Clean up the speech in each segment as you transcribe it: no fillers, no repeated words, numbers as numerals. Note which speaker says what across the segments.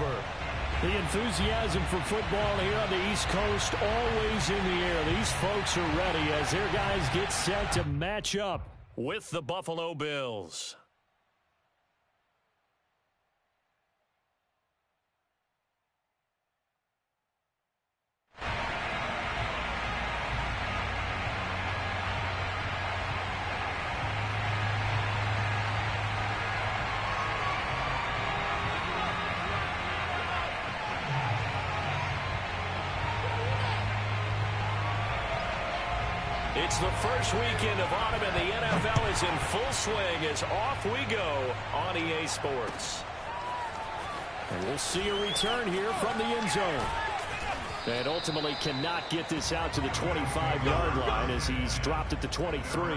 Speaker 1: over. The enthusiasm for football here on the East Coast always in the air. These folks are ready as their guys get set to match up with the Buffalo Bills. It's the first weekend of autumn, and the NFL is in full swing as off we go on EA Sports. And we'll see a return here from the end zone. And ultimately cannot get this out to the 25-yard line as he's dropped at the 23.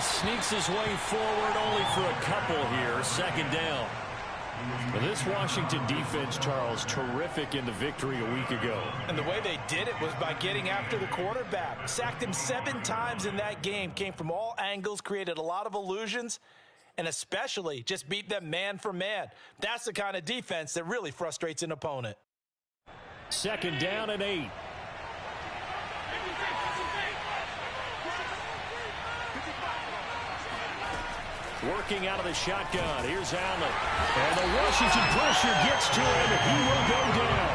Speaker 1: Sneaks his way forward only for a couple here. Second down. Well, this Washington defense, Charles, terrific in the victory a week ago.
Speaker 2: And the way they did it was by getting after the quarterback. Sacked him 7 times in that game. Came from all angles, created a lot of illusions, and especially just beat them man for man. That's the kind of defense that really frustrates an opponent.
Speaker 1: Second down and 8. Working out of the shotgun. Here's Allen. And the Washington pressure gets to him. He will go down.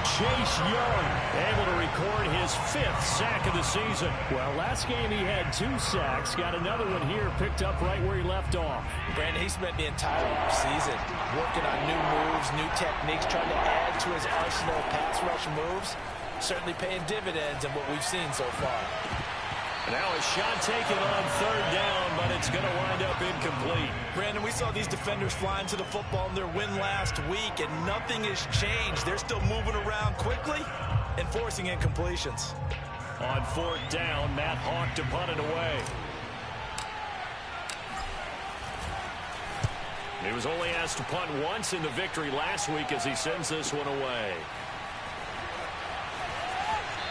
Speaker 1: Chase Young able to record his 5th sack of the season. Well, last game he had 2 sacks. Got another one here picked up right where he left off.
Speaker 2: Brandon, he spent the entire season working on new moves, new techniques, trying to add to his arsenal of pass rush moves. Certainly paying dividends in what we've seen so far.
Speaker 1: Now a shot taken on 3rd down, but it's going to wind up incomplete.
Speaker 2: Brandon, we saw these defenders flying to the football in their win last week, and nothing has changed. They're still moving around quickly and forcing incompletions.
Speaker 1: On 4th down, Matt Hawk to punt it away. He was only asked to punt once in the victory last week as he sends this one away.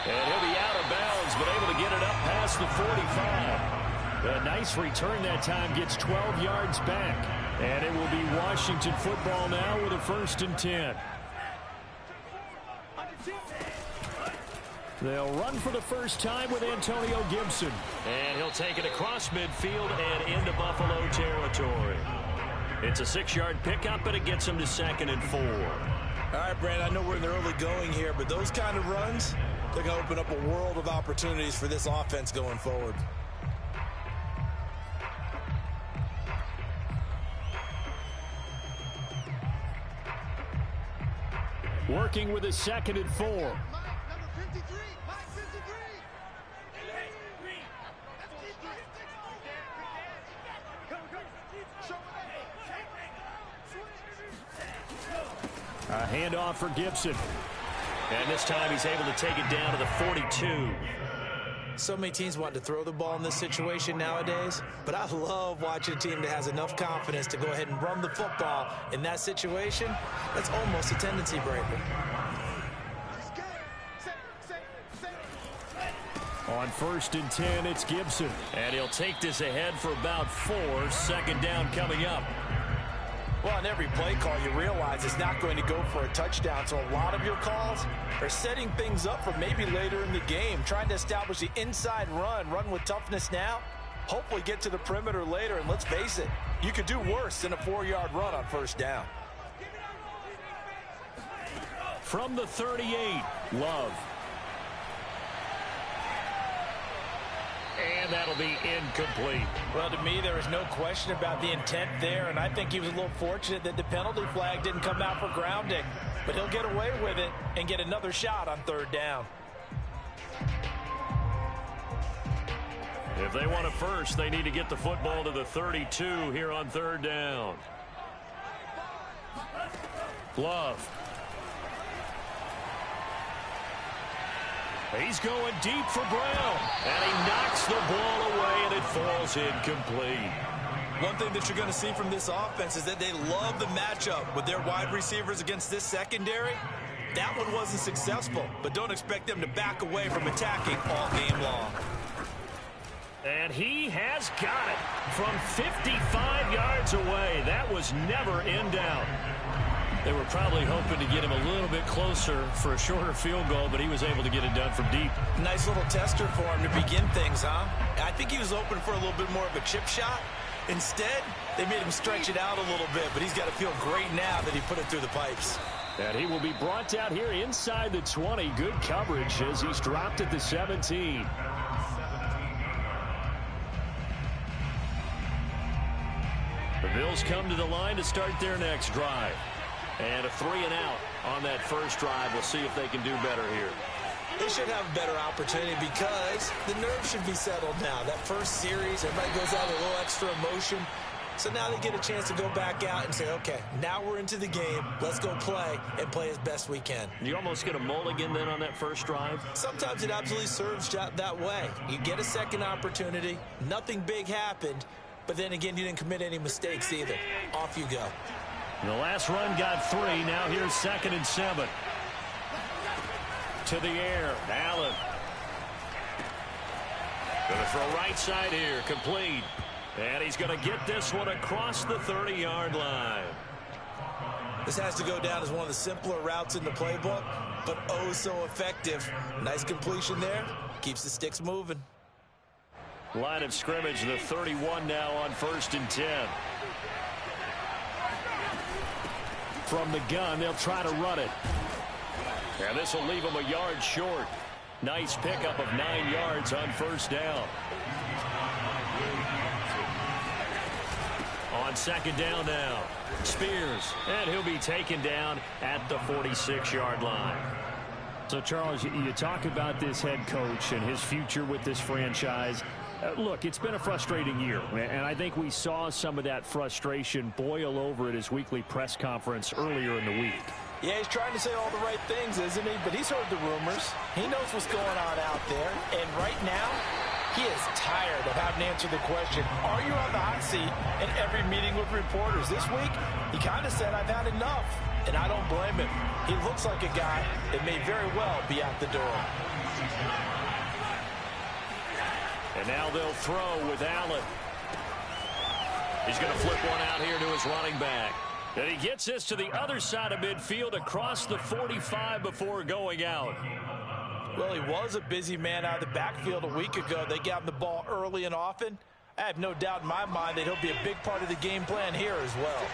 Speaker 1: And he'll be out of bounds, but able to get it up past the 45. A nice return that time, gets 12 yards back. And it will be Washington football now with a 1st and 10. They'll run for the first time with Antonio Gibson. And he'll take it across midfield and into Buffalo territory. It's a 6-yard pickup, but it gets him to 2nd and 4.
Speaker 2: All right, Brandon, I know we're in the early going here, but those kind of runs, they're going to open up a world of opportunities for this offense going forward.
Speaker 1: Working with a 2nd and 4. A handoff for Gibson. And this time he's able to take it down to the 42.
Speaker 2: So many teams want to throw the ball in this situation nowadays, but I love watching a team that has enough confidence to go ahead and run the football in that situation. That's almost a tendency breaker.
Speaker 1: On 1st and 10, it's Gibson. And he'll take this ahead for about 4. 2nd down coming up.
Speaker 2: Well, on every play call, you realize it's not going to go for a touchdown. So a lot of your calls are setting things up for maybe later in the game, trying to establish the inside run with toughness now, hopefully get to the perimeter later. And let's face it, you could do worse than a 4-yard run on 1st down.
Speaker 1: From the 38, Love. And that'll be incomplete.
Speaker 2: Well, to me, there is no question about the intent there, and I think he was a little fortunate that the penalty flag didn't come out for grounding. But he'll get away with it and get another shot on 3rd down.
Speaker 1: If they want a first, they need to get the football to the 32 here on 3rd down. Love. He's going deep for Brown. And he knocks the ball away, and it falls incomplete.
Speaker 2: One thing that you're going to see from this offense is that they love the matchup with their wide receivers against this secondary. That one wasn't successful, but don't expect them to back away from attacking all game long.
Speaker 1: And he has got it from 55 yards away. That was never in doubt. They were probably hoping to get him a little bit closer for a shorter field goal, but he was able to get it done from deep.
Speaker 2: Nice little tester for him to begin things, huh? I think he was open for a little bit more of a chip shot. Instead, they made him stretch it out a little bit, but he's got to feel great now that he put it through the pipes.
Speaker 1: And he will be brought out here inside the 20. Good coverage as he's dropped at the 17. The Bills come to the line to start their next drive. And a 3-and-out on that first drive. We'll see if they can do better here.
Speaker 2: They should have a better opportunity because the nerves should be settled now. That first series, everybody goes out with a little extra emotion. So now they get a chance to go back out and say, okay, now we're into the game. Let's go play and play as best we can.
Speaker 1: You almost get a mulligan then on that first drive?
Speaker 2: Sometimes it absolutely serves that way. You get a second opportunity. Nothing big happened. But then again, you didn't commit any mistakes either. Off you go.
Speaker 1: The last run got 3. Now here's 2nd and 7. To the air. Allen. Going to throw right side here. Complete. And he's going to get this one across the 30-yard line.
Speaker 2: This has to go down as one of the simpler routes in the playbook, but oh so effective. Nice completion there. Keeps the sticks moving.
Speaker 1: Line of scrimmage, the 31 now on 1st and 10. From the gun, they'll try to run it. And this will leave them a yard short. Nice pickup of 9 yards on 1st down. On 2nd down now, Spears. And he'll be taken down at the 46-yard line. So, Charles, you talk about this head coach and his future with this franchise. Look, it's been a frustrating year, and I think we saw some of that frustration boil over at his weekly press conference earlier in the week.
Speaker 2: Yeah, he's trying to say all the right things, isn't he? But he's heard the rumors. He knows what's going on out there. And right now, he is tired of having to answer the question, are you on the hot seat in every meeting with reporters? This week, he kind of said, I've had enough. And I don't blame him. He looks like a guy that may very well be out the door.
Speaker 1: And now they'll throw with Allen. He's going to flip one out here to his running back. And he gets this to the other side of midfield across the 45 before going out.
Speaker 2: Well, he was a busy man out of the backfield a week ago. They got him the ball early and often. I have no doubt in my mind that he'll be a big part of the game plan here as well.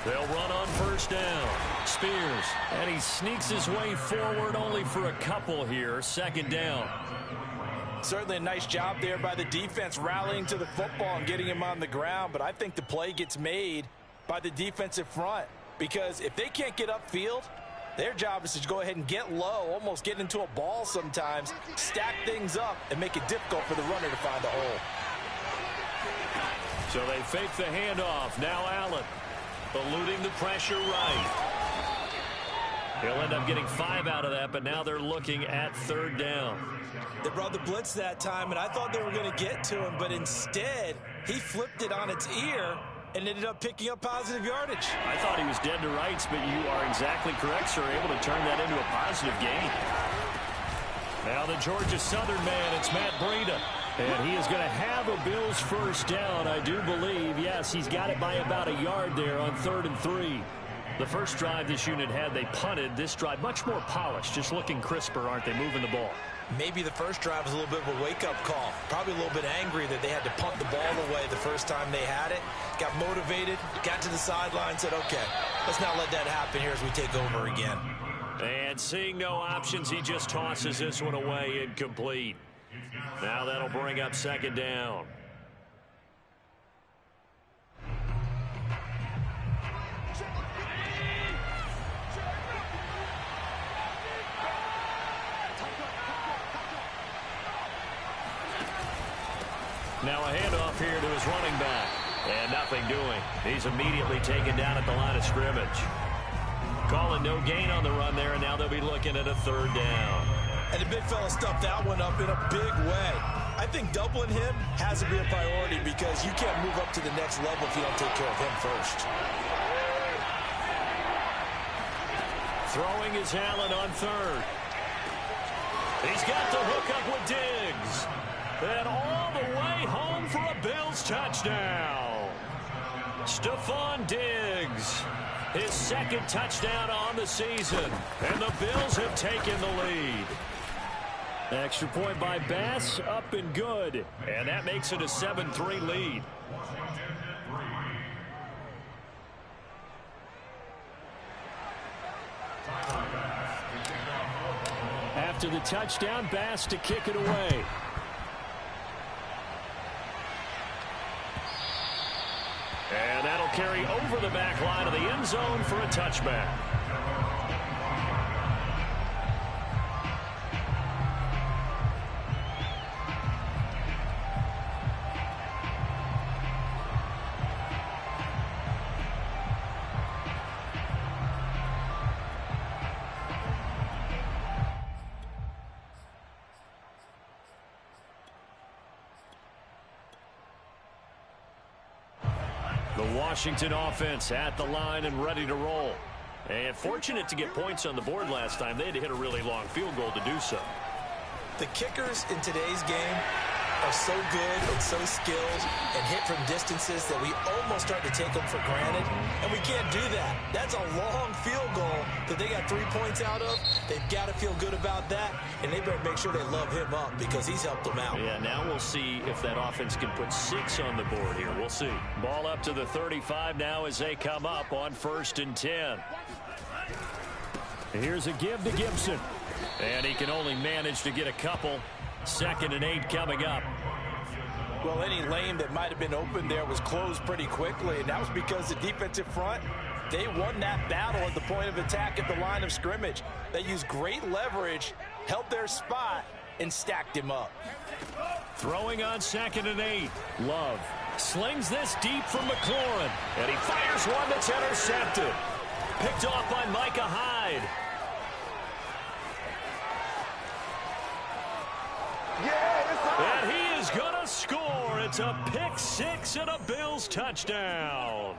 Speaker 1: They'll run on 1st down. Spears. And he sneaks his way forward only for a couple here. 2nd down.
Speaker 2: Certainly a nice job there by the defense rallying to the football and getting him on the ground. But I think the play gets made by the defensive front. Because if they can't get upfield, their job is to go ahead and get low, almost get into a ball sometimes, stack things up, and make it difficult for the runner to find a hole.
Speaker 1: So they fake the handoff. Now Allen. Eluding the pressure right. He'll end up getting 5 out of that, but now they're looking at 3rd down.
Speaker 2: They brought the blitz that time, and I thought they were going to get to him, but instead, he flipped it on its ear and ended up picking up positive yardage.
Speaker 1: I thought he was dead to rights, but you are exactly correct, sir. Able to turn that into a positive gain. Now the Georgia Southern man, it's Matt Breida. And he is going to have a Bills 1st down, I do believe. Yes, he's got it by about a yard there on 3rd and 3. The first drive this unit had, they punted. This drive, much more polished, just looking crisper, aren't they, moving the ball?
Speaker 2: Maybe the first drive was a little bit of a wake-up call. Probably a little bit angry that they had to punt the ball away the first time they had it. Got motivated, got to the sideline, said, okay, let's not let that happen here as we take over again.
Speaker 1: And seeing no options, he just tosses this one away, incomplete. Now that'll bring up 2nd down. Now a handoff here to his running back. And nothing doing. He's immediately taken down at the line of scrimmage. Calling no gain on the run there, and now they'll be looking at a 3rd down.
Speaker 2: And the big fella stuffed that one up in a big way. I think doubling him has to be a priority because you can't move up to the next level if you don't take care of him first.
Speaker 1: Throwing is Allen on 3rd. He's got the hook up with Diggs. And all the way home for a Bills touchdown. Stephon Diggs, his 2nd touchdown on the season. And the Bills have taken the lead. Extra point by Bass, up and good. And that makes it a 7-3 lead. After the touchdown, Bass to kick it away. And that'll carry over the back line of the end zone for a touchback. The Washington offense at the line and ready to roll. And fortunate to get points on the board last time. They had to hit a really long field goal to do so.
Speaker 2: The kickers in today's game are so good and so skilled and hit from distances that we almost start to take them for granted. And we can't do that. That's a long field goal that they got 3 points out of. They've got to feel good about that. And they better make sure they love him up because he's helped them out.
Speaker 1: Yeah, now we'll see if that offense can put 6 on the board here. We'll see. Ball up to the 35 now as they come up on 1st and 10. Here's a give to Gibson. And he can only manage to get a couple. 2nd and 8 coming up.
Speaker 2: Well, any lane that might have been open there was closed pretty quickly, and that was because the defensive front, they won that battle at the point of attack at the line of scrimmage. They used great leverage, held their spot, and stacked him up.
Speaker 1: Throwing on 2nd and 8. Love slings this deep from McLaurin, and he fires one that's intercepted. Picked off by Micah Hyde. And he is going to score. It's a pick 6 and a Bills touchdown.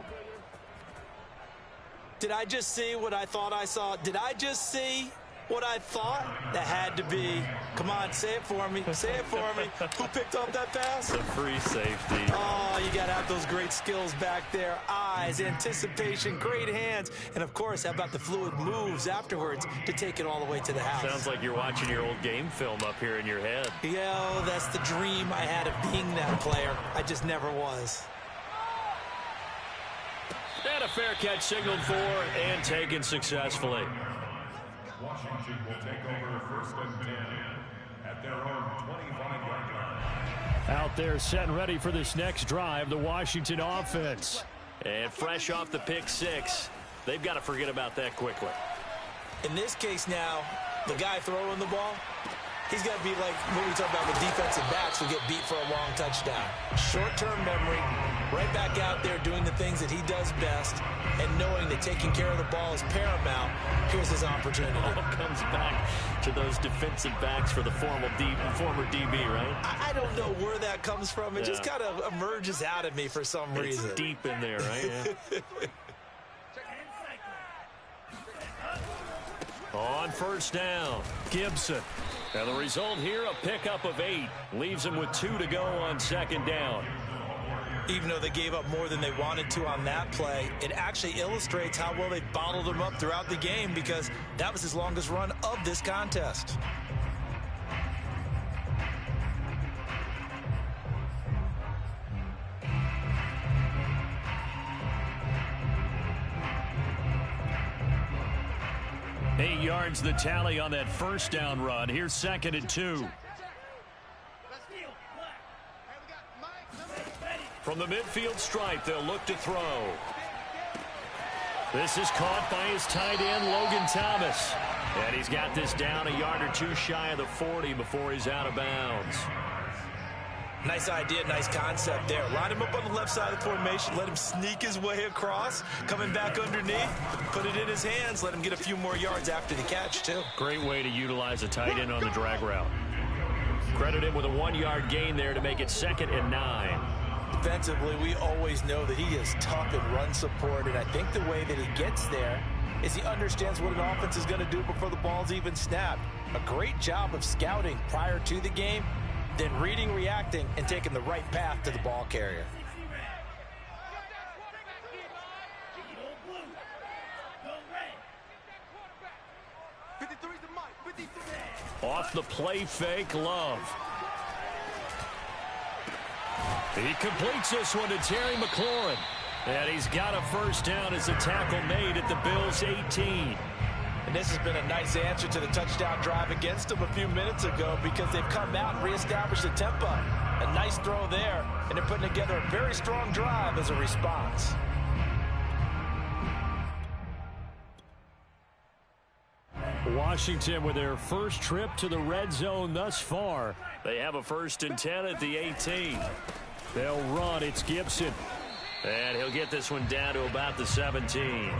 Speaker 2: Did I just see what I thought I saw? Did I just see what I thought? That had to be. Come on, say it for me. Say it for me. Who picked up that pass?
Speaker 1: The free safety.
Speaker 2: Oh, you got to have those great skills back there. Eyes, anticipation, great hands. And, of course, how about the fluid moves afterwards to take it all the way to the house?
Speaker 1: Sounds like you're watching your old game film up here in your head.
Speaker 2: Yeah, that's the dream I had of being that player. I just never was.
Speaker 1: And a fair catch signaled for and taken successfully.
Speaker 3: Washington will take over 1st and 10 at their own 25-yard line.
Speaker 1: Out there set and ready for this next drive, the Washington offense. And fresh off the pick 6, they've got to forget about that quickly.
Speaker 2: In this case now, the guy throwing the ball, he's got to be like when we talk about the defensive backs who get beat for a long touchdown. Short-term memory, right back out there doing the things that he does best, and knowing that taking care of the ball is paramount. Here's his opportunity.
Speaker 1: It all comes back to those defensive backs for the former DB, right?
Speaker 2: I don't know where that comes from. It just kind of emerges out of me for some reason.
Speaker 1: It's deep in there, right? Yeah. On 1st down, Gibson. And the result here, a pickup of 8. Leaves him with 2 to go on 2nd down.
Speaker 2: Even though they gave up more than they wanted to on that play, it actually illustrates how well they bottled him up throughout the game because that was his longest run of this contest.
Speaker 1: Eight yards the tally on that 1st down run. Here's 2nd and 2. From the midfield stripe, they'll look to throw. This is caught by his tight end, Logan Thomas. And he's got this down a yard or 2 shy of the 40 before he's out of bounds.
Speaker 2: Nice idea, nice concept there. Line him up on the left side of the formation, let him sneak his way across, coming back underneath, put it in his hands, let him get a few more yards after the catch, too.
Speaker 1: Great way to utilize a tight end on the drag route. Credit him with a 1-yard gain there to make it 2nd and 9.
Speaker 2: Defensively, we always know that he is tough in run support, and I think the way that he gets there is he understands what an offense is going to do before the ball's even snapped. A great job of scouting prior to the game, then reading, reacting, and taking the right path to the ball carrier.
Speaker 1: Off the play fake, Love. He completes this one to Terry McLaurin. And he's got a first down as a tackle made at the Bills' 18.
Speaker 2: And this has been a nice answer to the touchdown drive against them a few minutes ago because they've come out and reestablished the tempo. A nice throw there, and they're putting together a very strong drive as a response.
Speaker 1: Washington with their first trip to the red zone thus far. They have a 1st and 10 at the 18. They'll run. It's Gibson. And he'll get this one down to about the 17.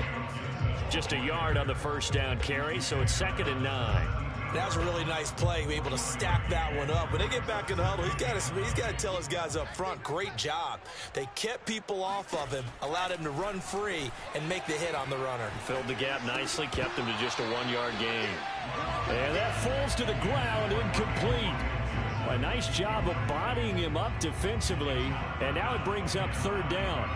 Speaker 1: Just a yard on the first down carry, so it's 2nd and 9.
Speaker 2: That was a really nice play, able to stack that one up. When they get back in the huddle, he's got to tell his guys up front, great job. They kept people off of him, allowed him to run free, and make the hit on the runner.
Speaker 1: Filled the gap nicely, kept him to just a 1-yard gain. And that falls to the ground, incomplete. A nice job of bodying him up defensively, and now it brings up 3rd down.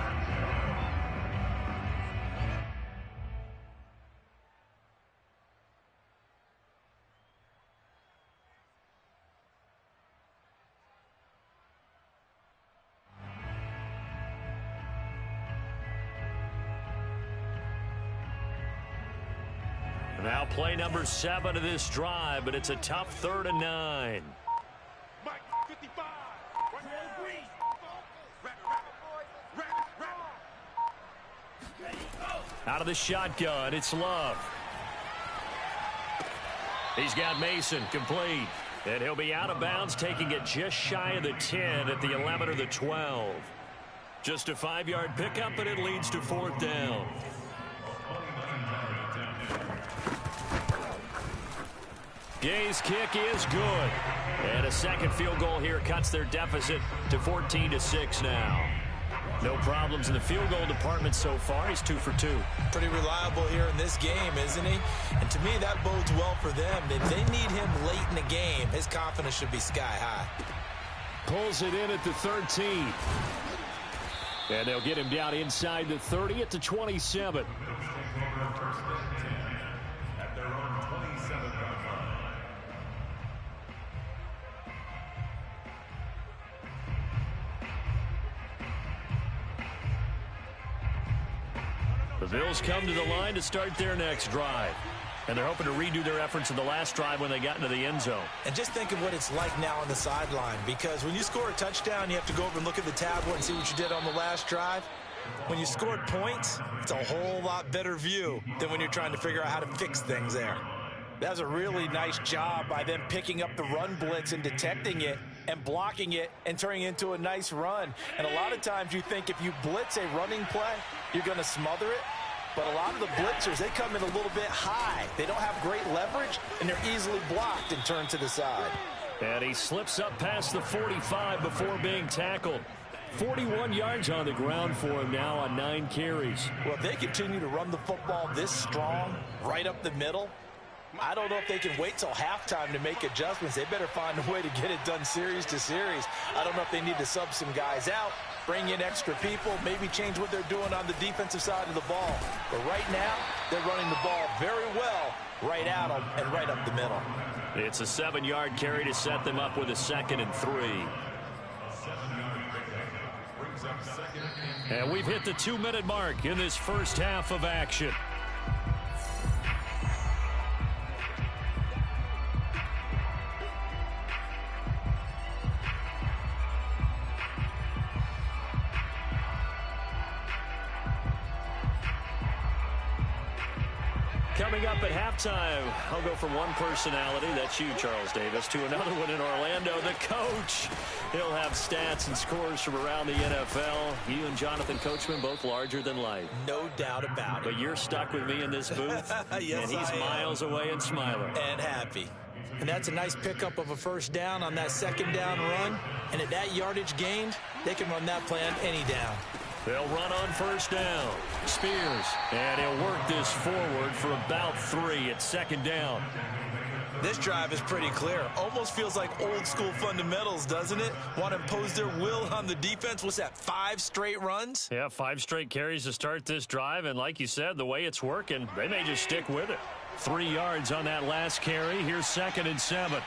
Speaker 1: Now play number 7 of this drive, but it's a tough 3rd and 9. Out of the shotgun, it's Love. He's got Mason complete. And he'll be out of bounds, taking it just shy of the 10 at the 11 or the 12. Just a 5-yard pickup, and it leads to 4th down. Gay's kick is good. And a second field goal here cuts their deficit to 14-6 now. No problems in the field goal department so far. He's 2 for 2.
Speaker 2: Pretty reliable here in this game, isn't he? And to me, that bodes well for them. If they need him late in the game, his confidence should be sky high.
Speaker 1: Pulls it in at the 13. And they'll get him down inside the 30 at the 27.
Speaker 3: At their own 27-yard line.
Speaker 1: The Bills come to the line to start their next drive. And they're hoping to redo their efforts in the last drive when they got into the end zone.
Speaker 2: And just think of what it's like now on the sideline, because when you score a touchdown, you have to go over and look at the tablet and see what you did on the last drive. When you scored points, it's a whole lot better view than when you're trying to figure out how to fix things there. That was a really nice job by them picking up the run blitz and detecting it and blocking it and turning it into a nice run. And a lot of times you think if you blitz a running play, you're going to smother it. But a lot of the blitzers, they come in a little bit high. They don't have great leverage, and they're easily blocked and turned to the side.
Speaker 1: And he slips up past the 45 before being tackled. 41 yards on the ground for him now on 9 carries.
Speaker 2: Well, if they continue to run the football this strong, right up the middle, I don't know if they can wait till halftime to make adjustments. They better find a way to get it done series to series. I don't know if they need to sub some guys out, bring in extra people, maybe change what they're doing on the defensive side of the ball. But right now, they're running the ball very well right at them and right up the middle.
Speaker 1: It's a 7-yard carry to set them up with a 2nd and 3. And we've hit the 2-minute mark in this first half of action. Coming up at halftime, I'll go from one personality, that's you, Charles Davis, to another one in Orlando, the coach. He'll have stats and scores from around the NFL. You and Jonathan Coachman, both larger than life.
Speaker 2: No doubt about it.
Speaker 1: But you're stuck with me in this booth,
Speaker 2: yes,
Speaker 1: and he's miles away and smiling.
Speaker 2: And happy. And that's a nice pickup of a first down on that second down run. And at that yardage gained, they can run that plan any down.
Speaker 1: They'll run on first down. Spears, and he'll work this forward for about 3 at second down.
Speaker 2: This drive is pretty clear. Almost feels like old school fundamentals, doesn't it? Want to impose their will on the defense. What's that, 5 straight runs?
Speaker 1: Yeah, 5 straight carries to start this drive. And like you said, the way it's working, they may just stick with it. 3 yards on that last carry. Here's 2nd and 7.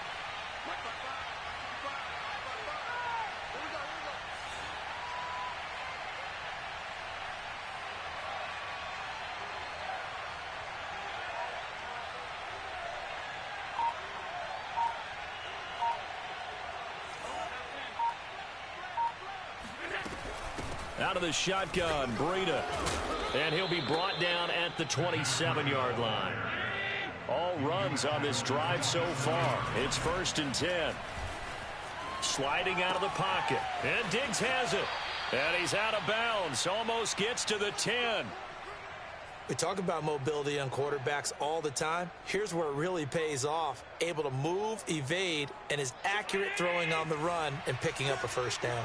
Speaker 1: Out of the shotgun, Breida. And he'll be brought down at the 27-yard line. All runs on this drive so far. It's 1st and 10. Sliding out of the pocket. And Diggs has it. And he's out of bounds. Almost gets to the 10.
Speaker 2: We talk about mobility on quarterbacks all the time. Here's where it really pays off. Able to move, evade, and is accurate throwing on the run and picking up a first down.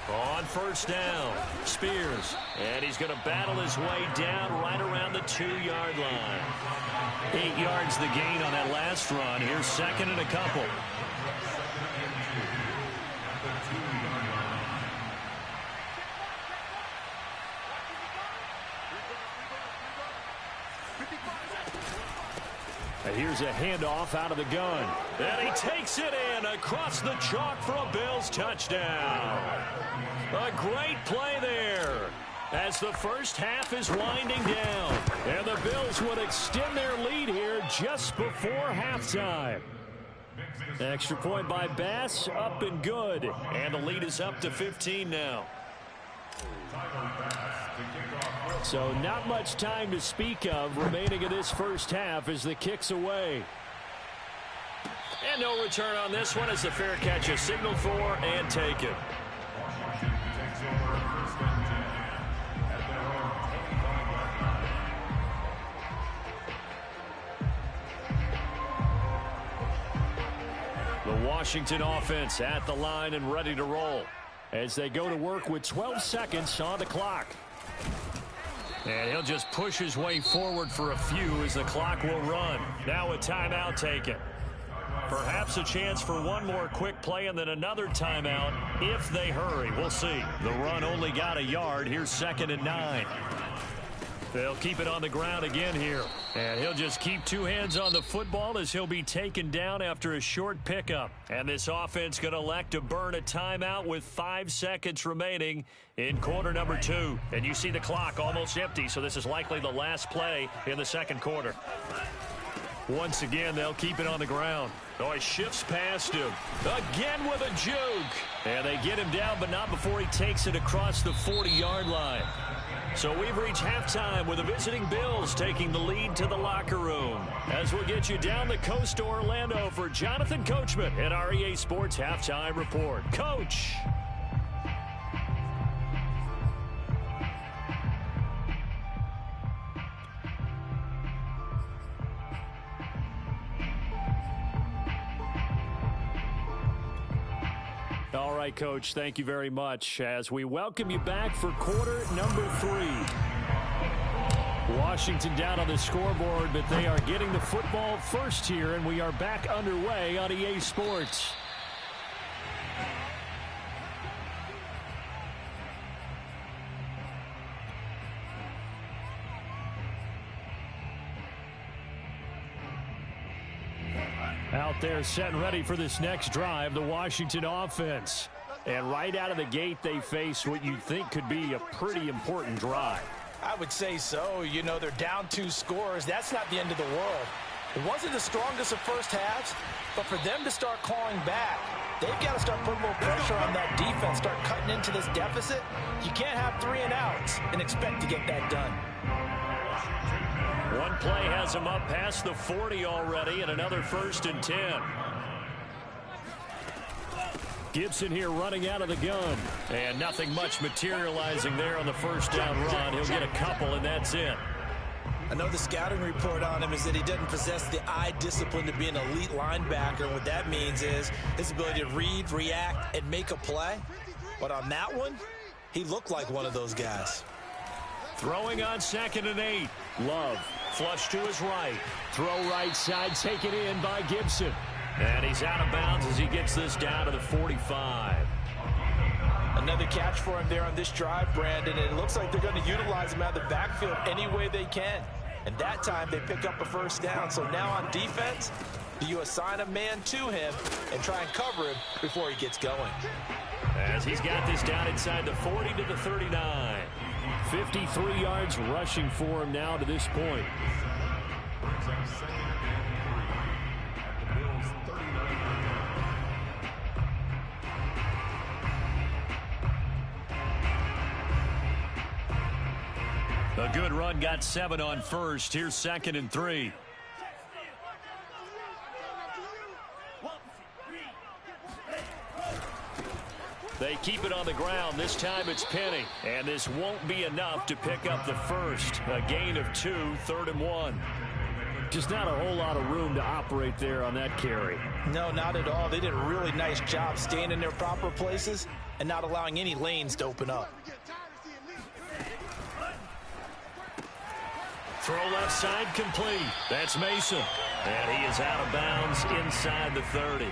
Speaker 1: On first down, Spears, and he's going to battle his way down right around the 2-yard line. 8 yards the gain on that last run. Here's 2nd and a couple. Here's a handoff out of the gun. And he takes it in across the chalk for a Bills touchdown. A great play there as the first half is winding down. And the Bills would extend their lead here just before halftime. Extra point by Bass, up and good. And the lead is up to 15 now. So not much time to speak of remaining in this first half as the kick's away. And no return on this one as the fair catch is signaled for and taken. The Washington offense at the line and ready to roll as they go to work with 12 seconds on the clock. And he'll just push his way forward for a few as the clock will run. Now a timeout taken. Perhaps a chance for one more quick play and then another timeout if they hurry. We'll see. The run only got a yard. Here's 2nd and 9. They'll keep it on the ground again here. And he'll just keep 2 hands on the football as he'll be taken down after a short pickup. And this offense going to elect to burn a timeout with 5 seconds remaining in quarter number 2. And you see the clock almost empty, so this is likely the last play in the second quarter. Once again, they'll keep it on the ground. Oh, he shifts past him. Again with a juke. And they get him down, but not before he takes it across the 40-yard line. So we've reached halftime with the visiting Bills taking the lead to the locker room. As we'll get you down the coast to Orlando for Jonathan Coachman at our EA Sports Halftime Report. Coach. All right, Coach, thank you very much as we welcome you back for quarter number 3. Washington down on the scoreboard, but they are getting the football first here, and we are back underway on EA Sports. Out there set and ready for this next drive, the Washington offense. And right out of the gate, they face what you think could be a pretty important drive.
Speaker 2: I would say so. You know, they're down 2 scores. That's not the end of the world. It wasn't the strongest of first halves, but for them to start clawing back, they've got to start putting a little pressure on that defense, start cutting into this deficit. You can't have 3 and outs and expect to get that done.
Speaker 1: One play has him up past the 40 already, and another 1st and 10. Gibson here running out of the gun. And nothing much materializing there on the first down run. He'll get a couple, and that's it.
Speaker 2: I know the scouting report on him is that he doesn't possess the eye discipline to be an elite linebacker. And what that means is his ability to read, react, and make a play. But on that one, he looked like one of those guys.
Speaker 1: Throwing on 2nd and 8. Love flush to his right. Throw right side, taken in by Gibson. And he's out of bounds as he gets this down to the 45.
Speaker 2: Another catch for him there on this drive, Brandon. And it looks like they're going to utilize him out of the backfield any way they can. And that time they pick up a 1st down. So now on defense, do you assign a man to him and try and cover him before he gets going?
Speaker 1: As he's got this down inside the 40 to the 39. 53 yards rushing for him now to this point. A good run, got 7 on first. Here's 2nd and 3. They keep it on the ground. This time it's Penny. And this won't be enough to pick up the first. A gain of 2, 3rd and 1. Just not a whole lot of room to operate there on that carry.
Speaker 2: No, not at all. They did a really nice job staying in their proper places and not allowing any lanes to open up.
Speaker 1: Throw left side complete. That's Mason. And he is out of bounds inside the 30.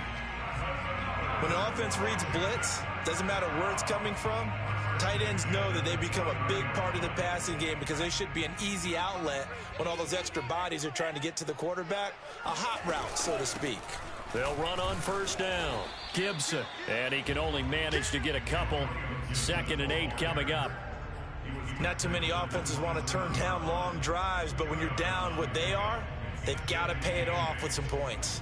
Speaker 2: When the offense reads blitz, doesn't matter where it's coming from, tight ends know that they become a big part of the passing game because they should be an easy outlet when all those extra bodies are trying to get to the quarterback. A hot route, so to speak.
Speaker 1: They'll run on 1st down. Gibson. And he can only manage to get a couple. 2nd and 8 coming up.
Speaker 2: Not too many offenses want to turn down long drives, but when you're down what they are, they've got to pay it off with some points.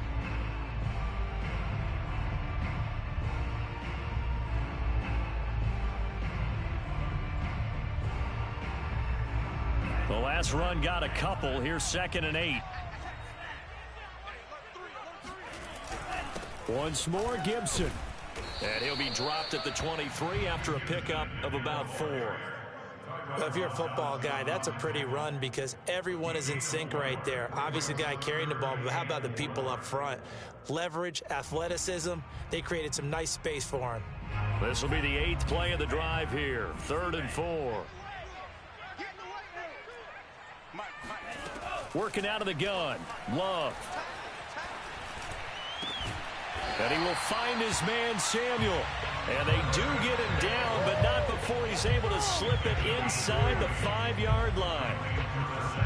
Speaker 1: The last run got a couple. Here's 2nd and 8. Once more, Gibson. And he'll be dropped at the 23 after a pickup of about 4.
Speaker 2: Well, if you're a football guy, that's a pretty run because everyone is in sync right there. Obviously, the guy carrying the ball, but how about the people up front? Leverage, athleticism, they created some nice space for him.
Speaker 1: This will be the 8th play of the drive here. 3rd and 4. Working out of the gun. Love. And he will find his man, Samuel. And they do get him down, but not before he's able to slip it inside the 5-yard line.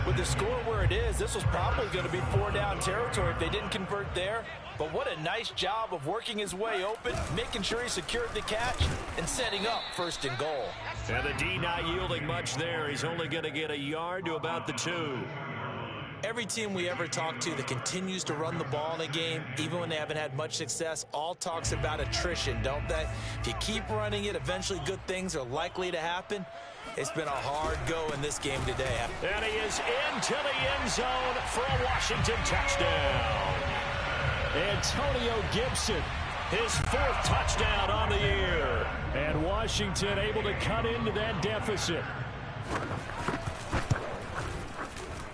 Speaker 2: With the score where it is, this was probably going to be 4-down territory if they didn't convert there. But what a nice job of working his way open, making sure he secured the catch, and setting up 1st and goal.
Speaker 1: And the D not yielding much there. He's only going to get a yard to about the 2.
Speaker 2: Every team we ever talk to that continues to run the ball in a game, even when they haven't had much success, all talks about attrition, don't they? If you keep running it, eventually good things are likely to happen. It's been a hard go in this game today.
Speaker 1: And he is into the end zone for a Washington touchdown. Antonio Gibson, his 4th touchdown on the year. And Washington able to cut into that deficit.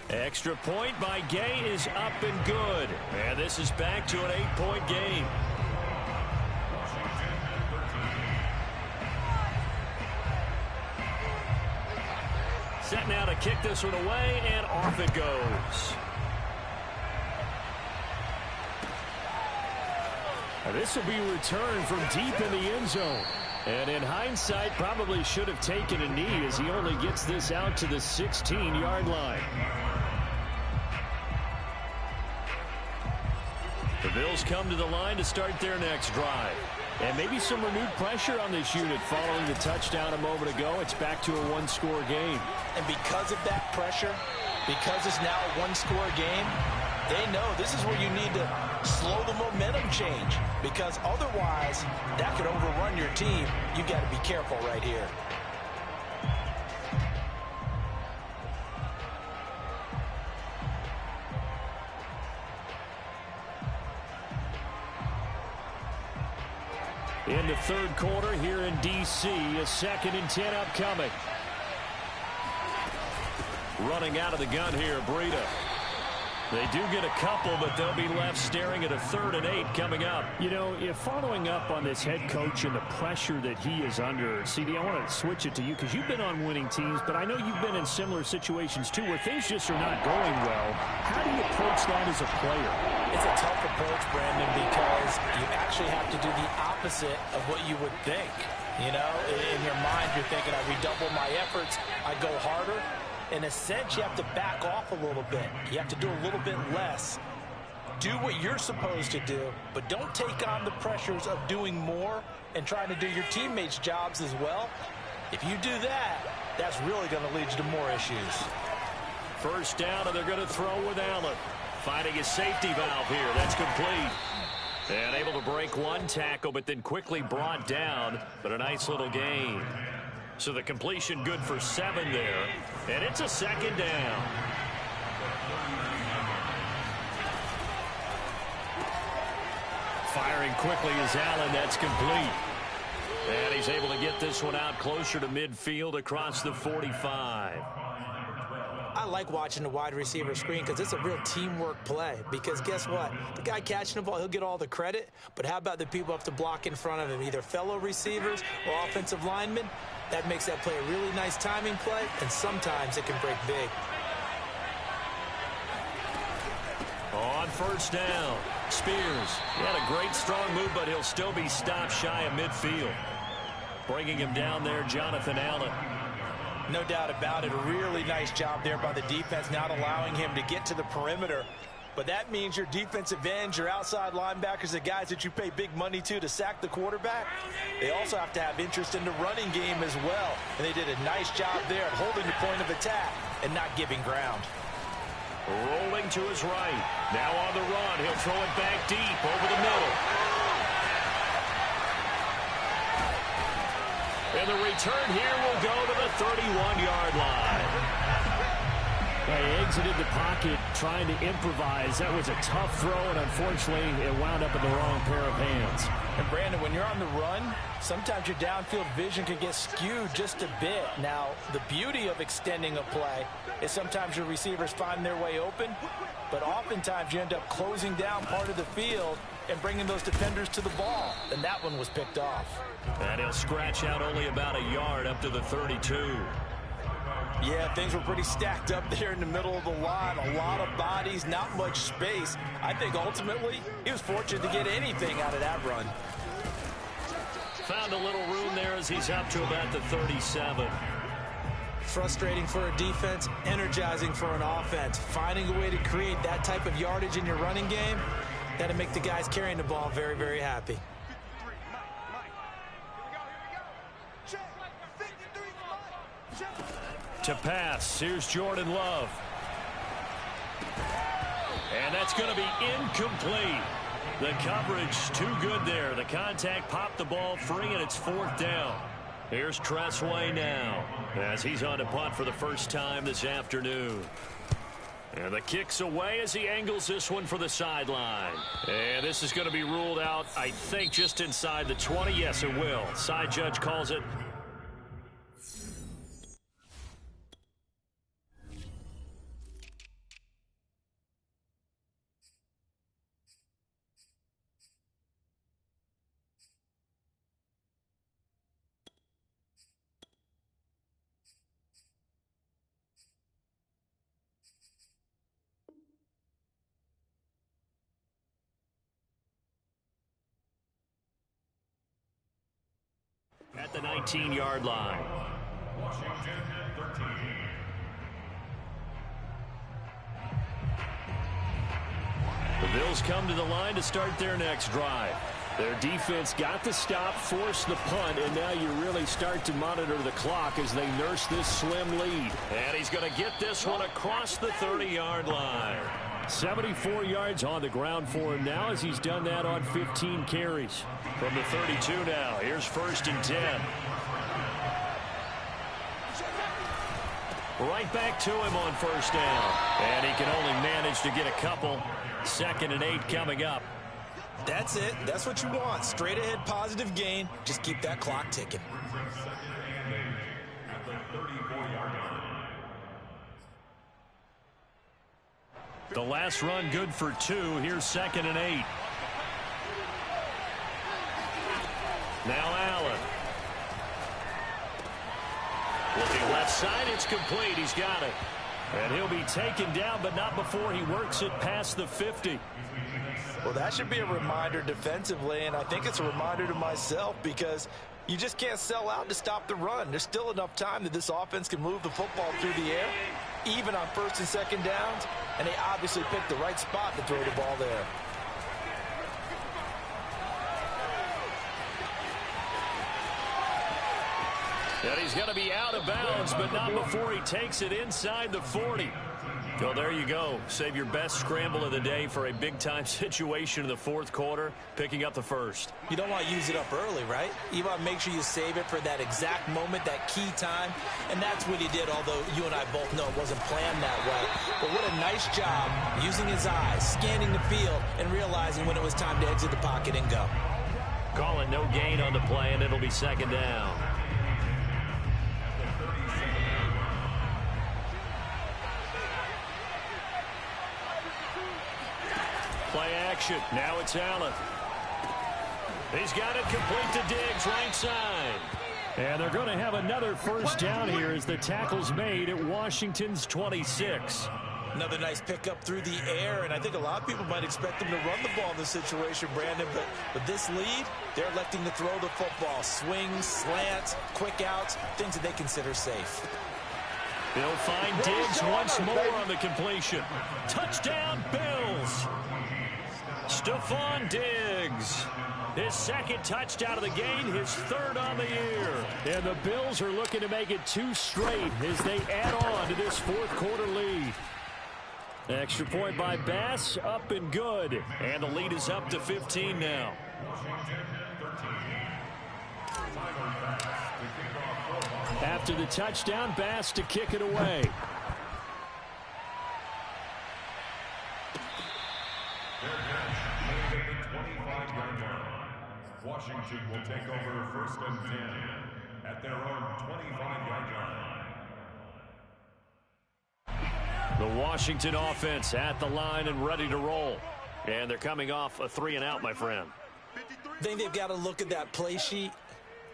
Speaker 1: Extra point by Gay is up and good. And this is back to an 8-point game. Set now to kick this one away, and off it goes. And this will be returned from deep in the end zone. And in hindsight, probably should have taken a knee as he only gets this out to the 16-yard line. The Bills come to the line to start their next drive. And maybe some renewed pressure on this unit following the touchdown a moment ago. It's back to a 1-score game.
Speaker 2: And because of that pressure, because it's now a 1-score game, They know this is where you need to slow the momentum change, because otherwise that could overrun your team. You've got to be careful right here.
Speaker 1: In the third quarter here in D.C., a 2nd and 10 upcoming. Running out of the gun here, Breida. They do get a couple, but they'll be left staring at a 3rd and 8 coming up.
Speaker 4: You know, if following up on this head coach and the pressure that he is under, CD, I want to switch it to you because you've been on winning teams, but I know you've been in similar situations too where things just are not going well. How do you approach that as a player?
Speaker 2: It's a tough approach, Brandon, because you actually have to do the opposite of what you would think. You know, in your mind, you're thinking, I redouble my efforts, I go harder. In a sense, you have to back off a little bit. You have to do a little bit less. Do what you're supposed to do, but don't take on the pressures of doing more and trying to do your teammates' jobs as well. If you do that, that's really going to lead you to more issues.
Speaker 1: First down, and they're going to throw with Allen. Finding his safety valve here. That's complete. And able to break one tackle, but then quickly brought down. But a nice little gain. So the completion good for 7 there. And it's a 2nd down. Firing quickly is Allen. That's complete. And he's able to get this one out closer to midfield across the 45.
Speaker 2: I like watching the wide receiver screen because it's a real teamwork play. Because guess what? The guy catching the ball, he'll get all the credit. But how about the people up to block in front of him, either fellow receivers or offensive linemen? That makes that play a really nice timing play, and sometimes it can break big.
Speaker 1: On first down, Spears. He had a great strong move, but he'll still be stopped shy of midfield. Bringing him down there, Jonathan Allen.
Speaker 2: No doubt about it. A really nice job there by the defense, not allowing him to get to the perimeter. But that means your defensive ends, your outside linebackers, the guys that you pay big money to sack the quarterback, they also have to have interest in the running game as well. And they did a nice job there of holding the point of attack and not giving ground.
Speaker 1: Rolling to his right. Now on the run. He'll throw it back deep over the middle. And the return here will go to the 31-yard line.
Speaker 4: They exited the pocket trying to improvise. That was a tough throw, and unfortunately, it wound up in the wrong pair of hands.
Speaker 2: And, Brandon, when you're on the run, sometimes your downfield vision can get skewed just a bit. Now, the beauty of extending a play is sometimes your receivers find their way open, but oftentimes you end up closing down part of the field and bringing those defenders to the ball. And that one was picked off.
Speaker 1: And he'll scratch out only about a yard up to the 32.
Speaker 2: Yeah, things were pretty stacked up there in the middle of the line. A lot of bodies, not much space. I think ultimately he was fortunate to get anything out of that run.
Speaker 1: Found a little room there as he's up to about the 37.
Speaker 2: Frustrating for a defense, energizing for an offense. Finding a way to create that type of yardage in your running game, that'll make the guys carrying the ball very, very happy.
Speaker 1: To pass, here's Jordan Love. And that's going to be incomplete. The coverage too good there. The contact popped the ball free, and it's 4th down. Here's Tressway now as he's on to punt for the first time this afternoon. And the kick's away as he angles this one for the sideline. And this is going to be ruled out, I think, just inside the 20. Yes, it will. Side judge calls it. At the 19-yard line.
Speaker 3: Washington 13.
Speaker 1: The Bills come to the line to start their next drive. Their defense got the stop, forced the punt, and now you really start to monitor the clock as they nurse this slim lead. And he's going to get this one across the 30-yard line.
Speaker 4: 74 yards on the ground for him now as he's done that on 15 carries. From the 32 now, here's 1st and 10. Right back to him on 1st down. And he can only manage to get a couple. 2nd and 8 coming up.
Speaker 2: That's it. That's what you want. Straight ahead positive gain. Just keep that clock ticking.
Speaker 4: The last run good for 2. Here's 2nd and 8. Now Allen. Looking left side, it's complete. He's got it. And he'll be taken down, but not before he works it past the 50.
Speaker 2: Well, that should be a reminder defensively, and I think it's a reminder to myself because you just can't sell out to stop the run. There's still enough time that this offense can move the football through the air, even on 1st and 2nd downs, and they obviously picked the right spot to throw the ball there.
Speaker 4: And he's going to be out of bounds, but not before he takes it inside the 40. Well, there you go. Save your best scramble of the day for a big-time situation in the 4th quarter, picking up the 1st.
Speaker 2: You don't want to use it up early, right? You want to make sure you save it for that exact moment, that key time, and that's what he did, although you and I both know it wasn't planned that way. But what a nice job using his eyes, scanning the field, and realizing when it was time to exit the pocket and go.
Speaker 4: Calling no gain on the play, and it'll be 2nd down. Play action. Now it's Allen. He's got it complete to Diggs, right side. And they're going to have another 1st down here as the tackle's made at Washington's 26.
Speaker 2: Another nice pickup through the air, and I think a lot of people might expect them to run the ball in this situation, Brandon, but with this lead, they're electing to throw the football. Swings, slants, quick outs, things that they consider safe.
Speaker 4: They'll find Diggs once more on the completion. Touchdown, Bills. Stephon Diggs. His 2nd touchdown of the game, his 3rd on the year. And the Bills are looking to make it 2 straight as they add on to this 4th quarter lead. Extra point by Bass, up and good. And the lead is up to 15 now. After the touchdown, Bass to kick it away.
Speaker 3: Washington will take over 1st and 10 at their own 25-yard line.
Speaker 4: The Washington offense at the line and ready to roll. And they're coming off a 3-and-out, my friend.
Speaker 2: I think they've got to look at that play sheet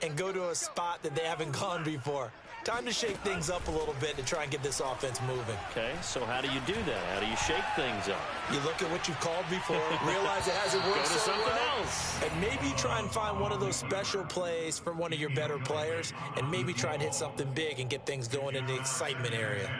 Speaker 2: and go to a spot that they haven't gone before. Time to shake things up a little bit to try and get this offense moving.
Speaker 4: Okay, so how do you do that? How do you shake things up?
Speaker 2: You look at what you've called before, realize it hasn't worked
Speaker 4: Go to
Speaker 2: so
Speaker 4: something
Speaker 2: well,
Speaker 4: else.
Speaker 2: and maybe try and find one of those special plays from one of your better players, and maybe try and hit something big and get things going in the excitement area.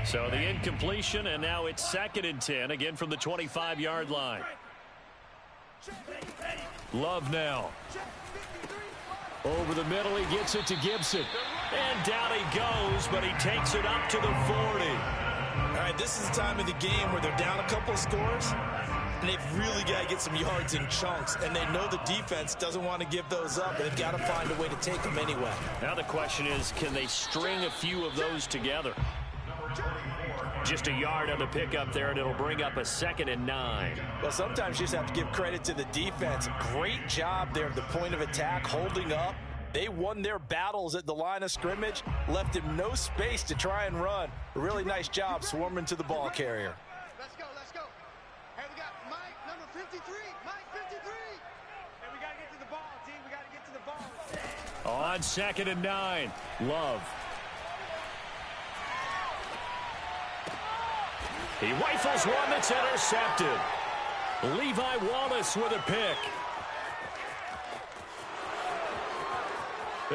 Speaker 4: So the incompletion, and now it's 2nd and 10, again from the 25-yard line. Love now. Over the middle, he gets it to Gibson. And down he goes, but he takes it up to the 40.
Speaker 2: All right, this is the time of the game where they're down a couple of scores, and they've really got to get some yards in chunks, and they know the defense doesn't want to give those up, and they've got to find a way to take them anyway.
Speaker 4: Now the question is, can they string a few of those together? Just a yard on the pickup there, and it'll bring up a 2nd and 9.
Speaker 2: Well, sometimes you just have to give credit to the defense. Great job there at the point of attack, holding up. They won their battles at the line of scrimmage, left him no space to try and run. A really nice job swarming to the ball carrier.
Speaker 5: Let's go, let's go. Hey, we got Mike, number 53. Mike, 53. Hey, we got to get to the ball, team. We got to get to the ball.
Speaker 4: On 2nd and 9, Love. He rifles one that's intercepted. Levi Wallace with a pick.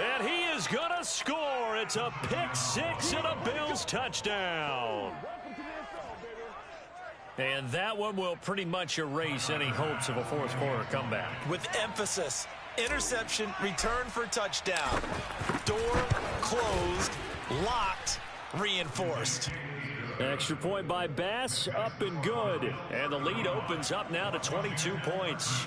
Speaker 4: And he is going to score. It's a pick 6 and a Bills touchdown. And that one will pretty much erase any hopes of a fourth quarter comeback.
Speaker 2: With emphasis, interception, return for touchdown. Door closed, locked, reinforced.
Speaker 4: Extra point by Bass, up and good. And the lead opens up now to 22 points.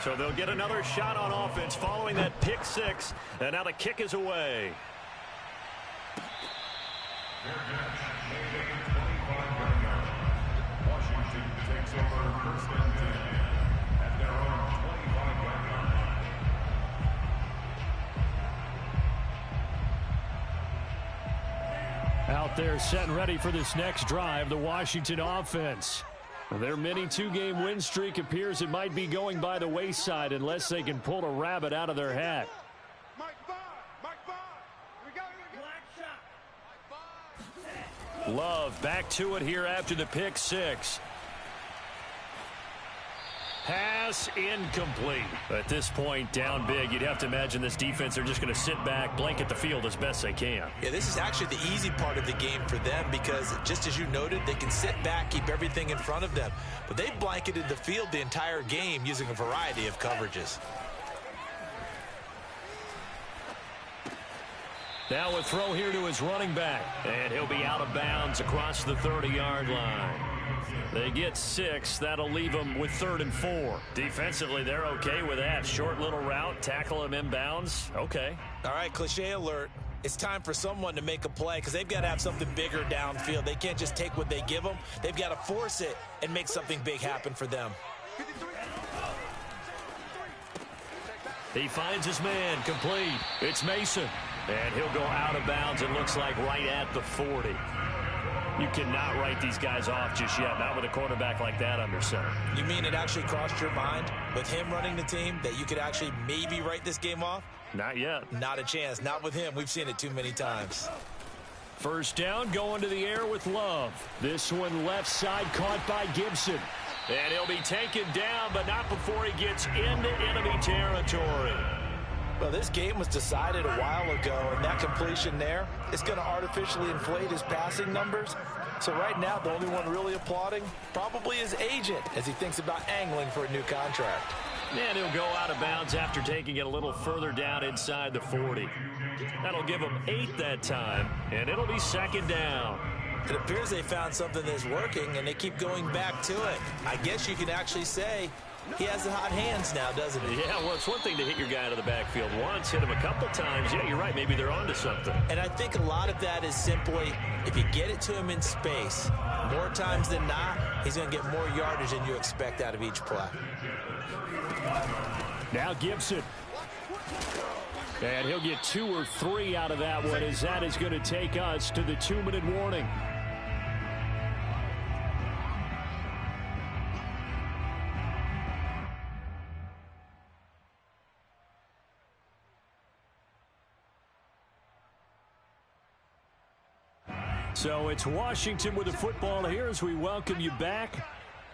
Speaker 4: So they'll get another shot on offense following that pick six. And now the kick is away.
Speaker 3: Washington takes over first and 10 at their own 25-yard line.
Speaker 4: Out there set and ready for this next drive, the Washington offense. Their mini two-game win streak appears it might be going by the wayside unless they can pull a rabbit out of their hat. Love back to it here after the pick six. Pass incomplete. At this point, down big, you'd have to imagine this defense are just going to sit back, blanket the field as best they can.
Speaker 2: Yeah, this is actually the easy part of the game for them because, just as you noted, they can sit back, keep everything in front of them. But they've blanketed the field the entire game using a variety of coverages.
Speaker 4: Now a throw here to his running back. And he'll be out of bounds across the 30-yard line. They get 6. That'll leave them with 3rd and 4. Defensively, they're okay with that. Short little route, tackle him inbounds. Okay.
Speaker 2: All right, cliche alert. It's time for someone to make a play because they've got to have something bigger downfield. They can't just take what they give them. They've got to force it and make something big happen for them.
Speaker 4: He finds his man complete. It's Mason. And he'll go out of bounds, it looks like, right at the 40. You cannot write these guys off just yet, not with a quarterback like that under center.
Speaker 2: You mean it actually crossed your mind with him running the team that you could actually maybe write this game off?
Speaker 4: Not yet.
Speaker 2: Not a chance. Not with him. We've seen it too many times.
Speaker 4: First down, going to the air with Love. This one left side caught by Gibson. And he'll be taken down, but not before he gets into enemy territory.
Speaker 2: Well, this game was decided a while ago, and that completion there is going to artificially inflate his passing numbers. So right now, the only one really applauding probably his agent as he thinks about angling for a new contract.
Speaker 4: And he'll go out of bounds after taking it a little further down inside the 40. That'll give him 8 that time, and it'll be 2nd down.
Speaker 2: It appears they found something that's working, and they keep going back to it. I guess you can actually say he has the hot hands now, doesn't he?
Speaker 4: Yeah, well, it's one thing to hit your guy out of the backfield once, hit him a couple times. Yeah, you're right. Maybe they're onto something.
Speaker 2: And I think a lot of that is simply if you get it to him in space, more times than not, he's going to get more yardage than you expect out of each play.
Speaker 4: Now Gibson. And he'll get 2 or 3 out of that one as that is going to take us to the 2-minute warning. So it's Washington with the football here as we welcome you back.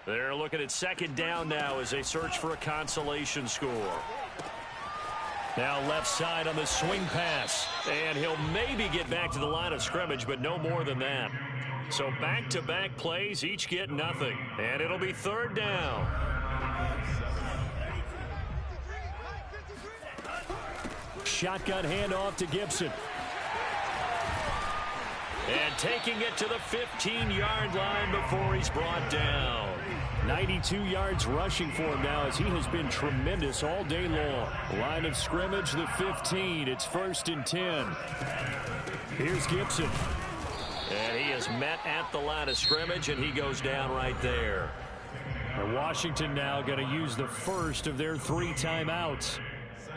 Speaker 4: They're looking at 2nd down now as they search for a consolation score. Now left side on the swing pass. And he'll maybe get back to the line of scrimmage, but no more than that. So back-to-back plays, each get nothing. And it'll be 3rd down. Shotgun handoff to Gibson. And taking it to the 15-yard line before he's brought down. 92 yards rushing for him now as he has been tremendous all day long. Line of scrimmage, the 15. It's 1st and 10. Here's Gibson. And he is met at the line of scrimmage, and he goes down right there. And Washington now going to use the first of their 3 timeouts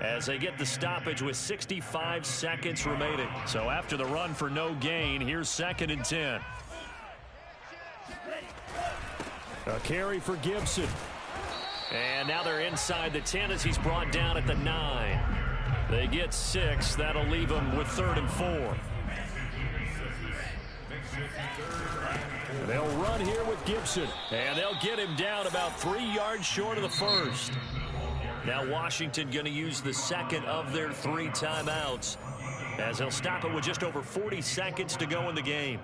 Speaker 4: as they get the stoppage with 65 seconds remaining. So after the run for no gain, here's 2nd and 10. A carry for Gibson. And now they're inside the 10 as he's brought down at the 9. They get 6. That'll leave them with 3rd and 4. They'll run here with Gibson. And they'll get him down about 3 yards short of the first. Now Washington going to use the 2nd of their 3 timeouts as they'll stop it with just over 40 seconds to go in the game.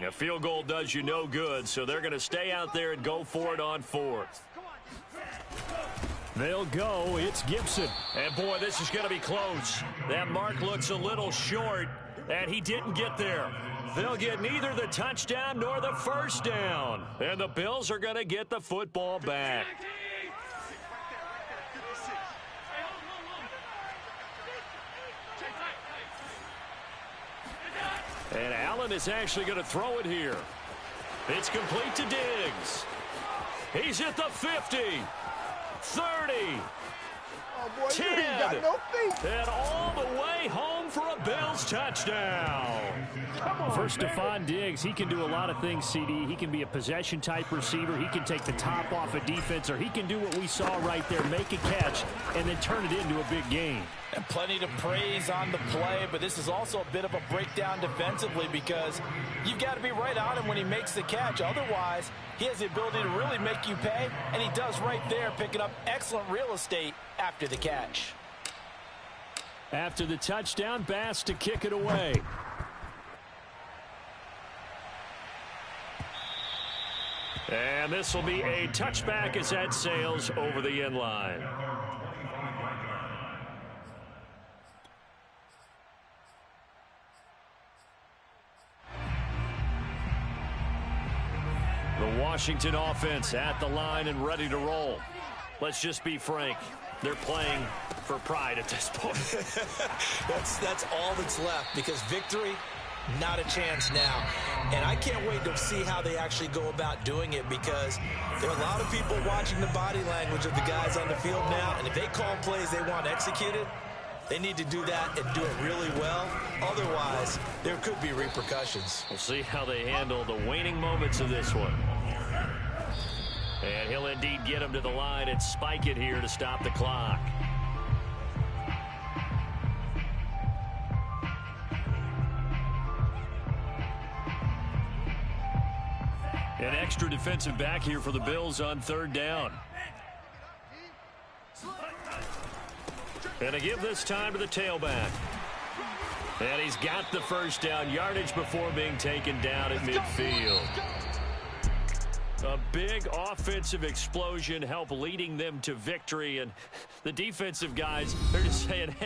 Speaker 1: A field goal does you no good, so they're going to stay out there and go for it on fourth.
Speaker 4: They'll go. It's Gibson.
Speaker 1: And, boy, this is going to be close. That mark looks a little short, and he didn't get there. They'll get neither the touchdown nor the first down. And the Bills are going to get the football back. And Allen is actually going to throw it here. It's complete to Diggs. He's at the 50. 30.
Speaker 5: Oh, boy,
Speaker 1: 10.
Speaker 5: you ain't got no feet.
Speaker 1: And all the way home for a Bills touchdown.
Speaker 4: For Stephon Diggs, he can do a lot of things, CD. He can be a possession-type receiver. He can take the top off a defense, or he can do what we saw right there, make a catch, and then turn it into a big game.
Speaker 2: And plenty to praise on the play, but this is also a bit of a breakdown defensively because you've got to be right on him when he makes the catch. Otherwise, he has the ability to really make you pay, and he does right there, picking up excellent real estate after the catch.
Speaker 4: After the touchdown, Bass to kick it away.
Speaker 1: And this will be a touchback as that sails over the end line. The Washington offense at the line and ready to roll. Let's just be frank. They're playing for pride at this point.
Speaker 2: That's all that's left because victory, not a chance now. And I can't wait to see how they actually go about doing it because there are a lot of people watching the body language of the guys on the field now. And if they call plays they want executed, they need to do that and do it really well. Otherwise, there could be repercussions.
Speaker 1: We'll see how they handle the waning moments of this one. And he'll indeed get him to the line and spike it here to stop the clock. An extra defensive back here for the Bills on third down. And they give this time to the tailback. And he's got the first down yardage before being taken down at midfield. A big offensive explosion helped leading them to victory. And the defensive guys, they're just saying, hey,